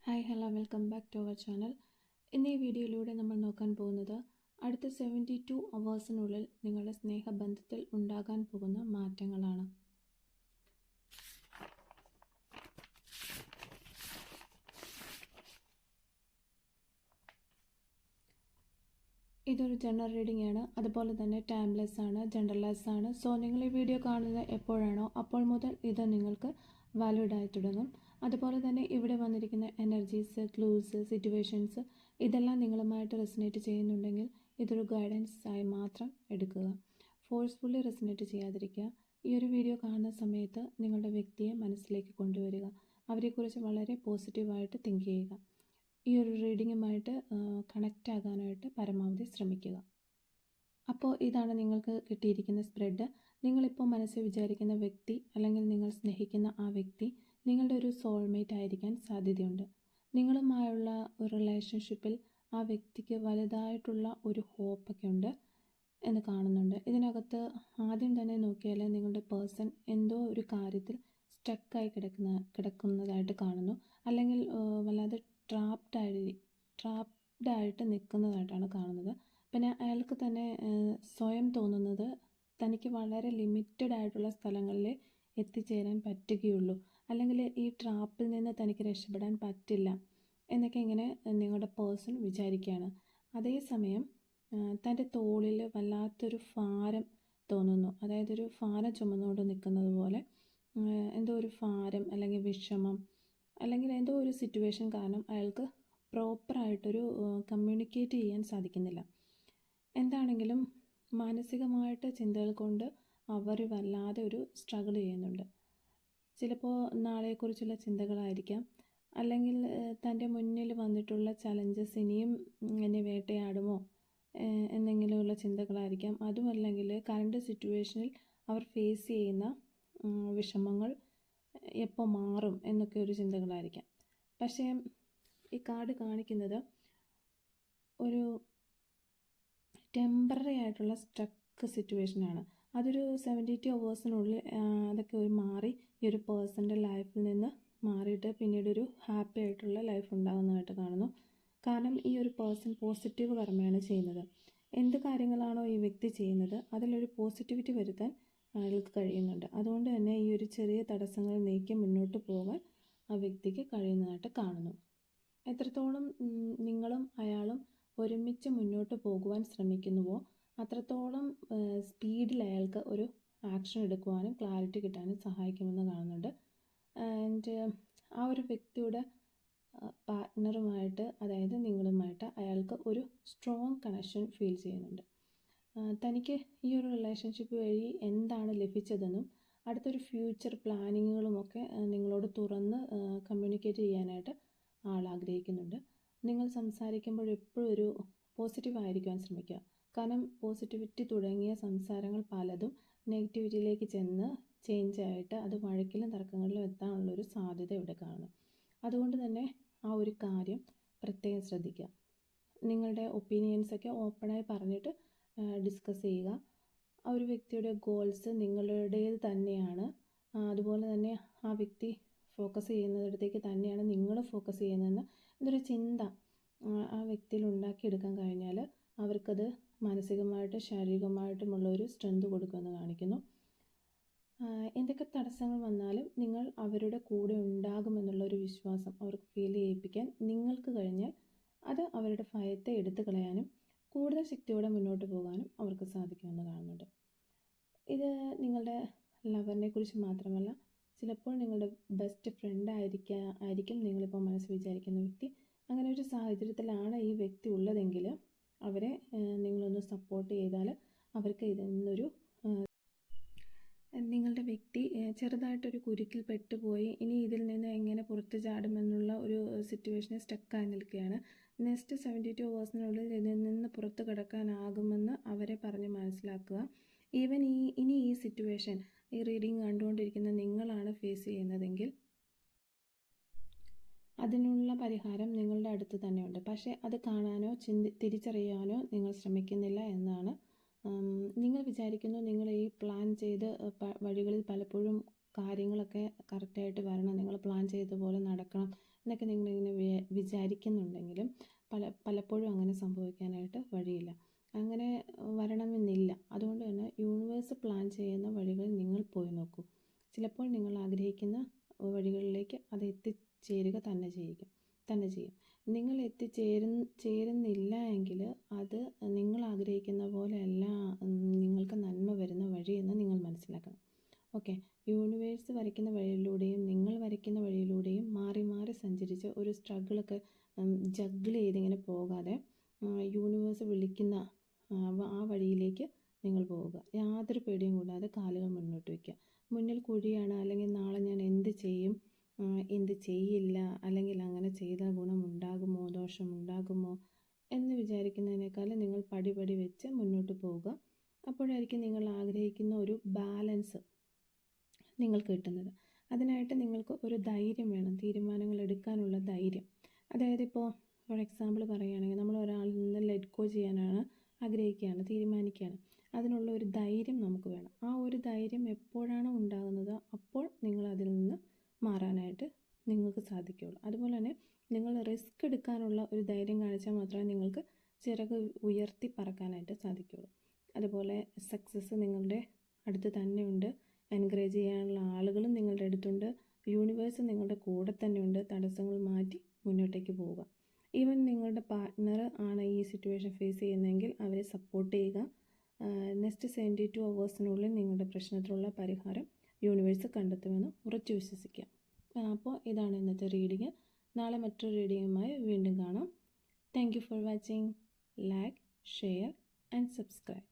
Hi hello welcome back to our channel. ഇന്ന് ഈ വീഡിയോയിലൂടെ നമ്മൾ നോക്കാൻ പോകുന്നത് അടുത്ത 72 അവേഴ്സിനുള്ളിൽ നിങ്ങളുടെ സ്നേഹബന്ധത്തിൽ ഉണ്ടാകാൻ പോകുന്ന മാറ്റങ്ങളാണ്. ഇതൊരു ജനറൽ റീഡിംഗ് ആണ്, അതുപോലെ തന്നെ ടൈംലെസ് ആണ്, ജനറലൈസ് ആണ്. സോ നിങ്ങൾ ഈ വീഡിയോ കാണുന്നത് എപ്പോഴാണോ അപ്പോൾ മുതൽ ഇത് നിങ്ങൾക്ക് വാലിഡ് ആയി തുടങ്ങും. അതുപോലെ തന്നെ ഇവിടെ വന്നിരിക്കുന്ന എനർജീസ്, ക്ലൂസ്, സിറ്റുവേഷൻസ് ഇതെല്ലാം നിങ്ങളുമായിട്ട് റെസനേറ്റ് ചെയ്യുന്നുണ്ടെങ്കിൽ ഇതൊരു ഗൈഡൻസ് ആയി മാത്രം എടുക്കുക. ഫോഴ്സ്ഫുള്ളി റെസനേറ്റ് ചെയ്യാതിരിക്കുക. ഈ ഒരു വീഡിയോ കാണുന്ന സമയത്ത് നിങ്ങളുടെ വ്യക്തിയെ മനസ്സിലേക്ക് കൊണ്ടുവരിക. അവരെക്കുറിച്ച് വളരെ പോസിറ്റീവായിട്ട് തിങ്ക് ചെയ്യുക. ഈ ഒരു റീഡിങ്ങുമായിട്ട് കണക്റ്റ് ആകാനായിട്ട് പരമാവധി ശ്രമിക്കുക. അപ്പോൾ ഇതാണ് നിങ്ങൾക്ക് കിട്ടിയിരിക്കുന്ന സ്പ്രെഡ്. നിങ്ങളിപ്പോൾ മനസ്സിൽ വിചാരിക്കുന്ന വ്യക്തി അല്ലെങ്കിൽ നിങ്ങൾ സ്നേഹിക്കുന്ന ആ വ്യക്തി നിങ്ങളുടെ ഒരു സോൾമേറ്റ് ആയിരിക്കാൻ സാധ്യതയുണ്ട്. നിങ്ങളുമായുള്ള ഒരു റിലേഷൻഷിപ്പിൽ ആ വ്യക്തിക്ക് വലുതായിട്ടുള്ള ഒരു ഹോപ്പൊക്കെ ഉണ്ട് എന്ന് കാണുന്നുണ്ട്. ഇതിനകത്ത് ആദ്യം തന്നെ നോക്കിയാൽ നിങ്ങളുടെ പേഴ്സൺ എന്തോ ഒരു കാര്യത്തിൽ സ്റ്റക്കായി കിടക്കുന്നതായിട്ട് കാണുന്നു, അല്ലെങ്കിൽ വല്ലാതെ ട്രാപ്ഡായിട്ട് നിൽക്കുന്നതായിട്ടാണ് കാണുന്നത്. പിന്നെ അയാൾക്ക് തന്നെ സ്വയം തോന്നുന്നത് തനിക്ക് വളരെ ലിമിറ്റഡ് ആയിട്ടുള്ള സ്ഥലങ്ങളിൽ എത്തിച്ചേരാൻ പറ്റുകയുള്ളൂ, അല്ലെങ്കിൽ ഈ ട്രാപ്പിൽ നിന്ന് തനിക്ക് രക്ഷപ്പെടാൻ പറ്റില്ല എന്നൊക്കെ ഇങ്ങനെ നിങ്ങളുടെ പേഴ്സൺ വിചാരിക്കുകയാണ്. അതേസമയം തൻ്റെ തോളിൽ വല്ലാത്തൊരു ഭാരം തോന്നുന്നു. അതായത് ഒരു ഭാരം ചുമന്നുകൊണ്ട് നിൽക്കുന്നത് പോലെ, എന്തോ ഒരു ഭാരം അല്ലെങ്കിൽ വിഷമം അല്ലെങ്കിൽ എന്തോ ഒരു സിറ്റുവേഷൻ കാരണം അയാൾക്ക് പ്രോപ്പറായിട്ടൊരു കമ്മ്യൂണിക്കേറ്റ് ചെയ്യാൻ സാധിക്കുന്നില്ല. എന്താണെങ്കിലും മാനസികമായിട്ട് ചിന്തകൾ കൊണ്ട് അവർ വല്ലാതെ ഒരു സ്ട്രഗിൾ ചെയ്യുന്നുണ്ട്. ചിലപ്പോൾ നാളെക്കുറിച്ചുള്ള ചിന്തകളായിരിക്കാം, അല്ലെങ്കിൽ തൻ്റെ മുന്നിൽ വന്നിട്ടുള്ള ചലഞ്ചസ് ഇനിയും എന്നെ വേട്ടയാടുമോ എന്നെങ്കിലുമുള്ള ചിന്തകളായിരിക്കാം. അതുമല്ലെങ്കിൽ കറണ്ട് സിറ്റുവേഷനിൽ അവർ ഫേസ് ചെയ്യുന്ന വിഷമങ്ങൾ എപ്പോൾ മാറും എന്നൊക്കെ ഒരു ചിന്തകളായിരിക്കാം. പക്ഷേ ഈ കാർഡ് കാണിക്കുന്നത് ഒരു ടെമ്പററി ആയിട്ടുള്ള സ്റ്റക്ക് സിറ്റുവേഷനാണ്. അതൊരു 72 അവേഴ്സിനുള്ളിൽ അതൊക്കെ ഒരു മാറി ഈ ഒരു പേഴ്സൻ്റെ ലൈഫിൽ നിന്ന് മാറിയിട്ട് പിന്നീട് ഒരു ഹാപ്പി ആയിട്ടുള്ള ലൈഫ് ഉണ്ടാകുന്നതായിട്ട് കാണുന്നു. കാരണം ഈ ഒരു പേഴ്സൺ പോസിറ്റീവ് കർമ്മയാണ് ചെയ്യുന്നത്. എന്ത് കാര്യങ്ങളാണോ ഈ വ്യക്തി ചെയ്യുന്നത് അതിലൊരു പോസിറ്റിവിറ്റി വരുത്താൻ അയാൾക്ക് കഴിയുന്നുണ്ട്. അതുകൊണ്ട് തന്നെ ഈ ഒരു ചെറിയ തടസ്സങ്ങൾ നീക്കി മുന്നോട്ട് പോകാൻ ആ വ്യക്തിക്ക് കഴിയുന്നതായിട്ട് കാണുന്നു. എത്രത്തോളം നിങ്ങളും അയാളും ഒരുമിച്ച് മുന്നോട്ട് പോകുവാൻ ശ്രമിക്കുന്നുവോ അത്രത്തോളം സ്പീഡിൽ അയാൾക്ക് ഒരു ആക്ഷൻ എടുക്കുവാനും ക്ലാരിറ്റി കിട്ടാനും സഹായിക്കുമെന്ന് കാണുന്നുണ്ട്. ആൻഡ് ആ ഒരു വ്യക്തിയുടെ പാർട്ട്ണറുമായിട്ട്, അതായത് നിങ്ങളുമായിട്ട് അയാൾക്ക് ഒരു സ്ട്രോങ് കണക്ഷൻ ഫീൽ ചെയ്യുന്നുണ്ട്. തനിക്ക് ഈ ഒരു റിലേഷൻഷിപ്പ് വഴി എന്താണ് ലഭിച്ചതെന്നും അടുത്തൊരു ഫ്യൂച്ചർ പ്ലാനിങ്ങുകളുമൊക്കെ നിങ്ങളോട് തുറന്ന് കമ്മ്യൂണിക്കേറ്റ് ചെയ്യാനായിട്ട് ആൾ ആഗ്രഹിക്കുന്നുണ്ട്. നിങ്ങൾ സംസാരിക്കുമ്പോൾ എപ്പോഴും ഒരു പോസിറ്റീവായിരിക്കുവാൻ ശ്രമിക്കുക. കാരണം പോസിറ്റിവിറ്റി തുടങ്ങിയ സംസാരങ്ങൾ പലതും നെഗറ്റിവിറ്റിയിലേക്ക് ചെന്ന് ചേഞ്ചായിട്ട് അത് വഴക്കിലും തർക്കങ്ങളിലും എത്താനുള്ളൊരു സാധ്യത ഇവിടെ കാണുന്നു. അതുകൊണ്ട് തന്നെ ആ ഒരു കാര്യം പ്രത്യേകം ശ്രദ്ധിക്കുക. നിങ്ങളുടെ ഒപ്പീനിയൻസൊക്കെ ഓപ്പണായി പറഞ്ഞിട്ട് ഡിസ്കസ് ചെയ്യുക. ആ ഒരു വ്യക്തിയുടെ ഗോൾസ് നിങ്ങളുടേത് തന്നെയാണ്. അതുപോലെ തന്നെ ആ വ്യക്തി ഫോക്കസ് ചെയ്യുന്നിടത്തേക്ക് തന്നെയാണ് നിങ്ങൾ ഫോക്കസ് ചെയ്യുന്നതെന്ന് എന്നൊരു ചിന്ത ആ വ്യക്തിയിൽ ഉണ്ടാക്കിയെടുക്കാൻ കഴിഞ്ഞാൽ അവർക്കത് മാനസികമായിട്ടും ശാരീരികമായിട്ടുമുള്ള ഒരു സ്ട്രെങ്ത് കൊടുക്കുമെന്ന് കാണിക്കുന്നു. എന്തൊക്കെ തടസ്സങ്ങൾ വന്നാലും നിങ്ങൾ അവരുടെ കൂടെ ഉണ്ടാകുമെന്നുള്ളൊരു വിശ്വാസം അവർക്ക് ഫീൽ ചെയ്യിപ്പിക്കാൻ നിങ്ങൾക്ക് കഴിഞ്ഞാൽ അത് അവരുടെ ഭയത്തെ എടുത്തു കളയാനും കൂടുതൽ ശക്തിയോടെ മുന്നോട്ട് പോകാനും അവർക്ക് സാധിക്കുമെന്ന് കാണുന്നുണ്ട്. ഇത് നിങ്ങളുടെ ലവറിനെ കുറിച്ച് മാത്രമല്ല, ചിലപ്പോൾ നിങ്ങളുടെ ബെസ്റ്റ് ഫ്രണ്ട് ആയിരിക്കും നിങ്ങളിപ്പോൾ മനസ്സിൽ വിചാരിക്കുന്ന വ്യക്തി. അങ്ങനെ ഒരു സാഹചര്യത്തിലാണ് ഈ വ്യക്തി ഉള്ളതെങ്കിൽ അവരെ നിങ്ങളൊന്ന് സപ്പോർട്ട് ചെയ്താൽ അവർക്ക് ഇതിൽ നിന്നൊരു നിങ്ങളുടെ വ്യക്തി ചെറുതായിട്ടൊരു കുരുക്കിൽ പെട്ടുപോയി ഇനി ഇതിൽ നിന്ന് എങ്ങനെ പുറത്തു ചാടുമെന്നുള്ള ഒരു സിറ്റുവേഷനിൽ സ്റ്റക്കായി നിൽക്കുകയാണ്. നെക്സ്റ്റ് 72 അവേഴ്സിനുള്ളിൽ ഇതിൽ നിന്ന് പുറത്തു കിടക്കാനാകുമെന്ന് അവരെ പറഞ്ഞ് മനസ്സിലാക്കുക. ഈവൻ ഇനി ഈ സിറ്റുവേഷൻ ഈ റീഡിങ് കണ്ടുകൊണ്ടിരിക്കുന്ന നിങ്ങളാണ് ഫേസ് ചെയ്യുന്നതെങ്കിൽ അതിനുള്ള പരിഹാരം നിങ്ങളുടെ അടുത്ത് തന്നെയുണ്ട്. പക്ഷേ അത് കാണാനോ തിരിച്ചറിയാനോ നിങ്ങൾ ശ്രമിക്കുന്നില്ല എന്നാണ്. നിങ്ങൾ വിചാരിക്കുന്നു നിങ്ങൾ ഈ പ്ലാൻ ചെയ്ത് വഴികളിൽ പലപ്പോഴും കാര്യങ്ങളൊക്കെ കറക്റ്റായിട്ട് വരണം, നിങ്ങൾ പ്ലാൻ ചെയ്ത പോലെ നടക്കണം എന്നൊക്കെ നിങ്ങളിങ്ങനെ വിചാരിക്കുന്നുണ്ടെങ്കിലും പലപ്പോഴും അങ്ങനെ സംഭവിക്കാനായിട്ട് വഴിയില്ല. അങ്ങനെ വരണമെന്നില്ല. അതുകൊണ്ട് തന്നെ യൂണിവേഴ്സ് പ്ലാൻ ചെയ്യുന്ന വഴികൾ നിങ്ങൾ പോയി നോക്കൂ. ചിലപ്പോൾ നിങ്ങൾ ആഗ്രഹിക്കുന്ന വഴികളിലേക്ക് അത് എത്തിച്ചേരുക തന്നെ ചെയ്യും. നിങ്ങൾ ചേരുന്നില്ല എങ്കിൽ അത് നിങ്ങൾ ആഗ്രഹിക്കുന്ന പോലെയല്ല നിങ്ങൾക്ക് നന്മ വരുന്ന വഴിയെന്ന് നിങ്ങൾ മനസ്സിലാക്കണം. ഓക്കെ, യൂണിവേഴ്സ് വരയ്ക്കുന്ന വഴിയിലൂടെയും നിങ്ങൾ വരയ്ക്കുന്ന വഴിയിലൂടെയും മാറി മാറി സഞ്ചരിച്ച് ഒരു സ്ട്രഗിളൊക്കെ ജഗ്ഗിൾ ചെയ്തിങ്ങനെ പോകാതെ യൂണിവേഴ്സ് വിളിക്കുന്ന ആ വഴിയിലേക്ക് നിങ്ങൾ പോവുക. യാതൊരു പേടിയും കൂടാതെ കാലുകൾ മുന്നോട്ട് വയ്ക്കുക. മുന്നിൽ കുഴിയാണ്, അല്ലെങ്കിൽ നാളെ ഞാൻ എന്ത് ചെയ്യും, എന്ത് ചെയ്യില്ല, അല്ലെങ്കിൽ അങ്ങനെ ചെയ്താൽ ഗുണമുണ്ടാകുമോ ദോഷമുണ്ടാകുമോ എന്ന് വിചാരിക്കുന്നതിനേക്കാൾ നിങ്ങൾ പടി വെച്ച് മുന്നോട്ട് പോവുക. അപ്പോഴായിരിക്കും നിങ്ങൾ ആഗ്രഹിക്കുന്ന ഒരു ബാലൻസ് നിങ്ങൾക്ക് കിട്ടുന്നത്. അതിനായിട്ട് നിങ്ങൾക്ക് ഒരു ധൈര്യം വേണം, തീരുമാനങ്ങൾ എടുക്കാനുള്ള ധൈര്യം. അതായത് ഇപ്പോൾ ഫോർ എക്സാമ്പിൾ പറയുകയാണെങ്കിൽ നമ്മൾ ഒരാളിൽ നിന്ന് ലെറ്റ് ഗോ ചെയ്യാനാണ് ആഗ്രഹിക്കുകയാണ്, തീരുമാനിക്കുകയാണ്. അതിനുള്ള ഒരു ധൈര്യം നമുക്ക് വേണം. ആ ഒരു ധൈര്യം എപ്പോഴാണോ ഉണ്ടാകുന്നത് അപ്പോൾ നിങ്ങൾ അതിൽ നിന്ന് മാറാനായിട്ട് നിങ്ങൾക്ക് സാധിക്കുകയുള്ളൂ. അതുപോലെ തന്നെ നിങ്ങൾ റിസ്ക് എടുക്കാനുള്ള ഒരു ധൈര്യം കാണിച്ചാൽ മാത്രമേ നിങ്ങൾക്ക് ചിറക് ഉയർത്തി പറക്കാനായിട്ട് സാധിക്കുകയുള്ളൂ. അതുപോലെ സക്സസ് നിങ്ങളുടെ അടുത്ത് തന്നെയുണ്ട്, എൻകറേജ് ചെയ്യാനുള്ള ആളുകളും നിങ്ങളുടെ അടുത്തുണ്ട്, യൂണിവേഴ്സ് നിങ്ങളുടെ കൂടെ തന്നെയുണ്ട്. തടസ്സങ്ങൾ മാറ്റി മുന്നോട്ടേക്ക് പോവുക. ഈവൻ നിങ്ങളുടെ പാർട്ട്ണർ ആണ് ഈ സിറ്റുവേഷൻ ഫേസ് ചെയ്യുന്നതെങ്കിൽ അവരെ സപ്പോർട്ട് ചെയ്യുക. നെക്സ്റ്റ് 72 hours നിങ്ങളുടെ പ്രശ്നത്തിനുള്ള പരിഹാരം യൂണിവേഴ്സ് കണ്ടെത്തുമെന്ന് ഉറച്ചു വിശ്വസിക്കുക. അപ്പോൾ ഇതാണ് ഇന്നത്തെ റീഡിങ്. നാളെ മറ്റൊരു റീഡിങ്ങുമായി വീണ്ടും കാണാം. Thank you for watching. Like, share and subscribe.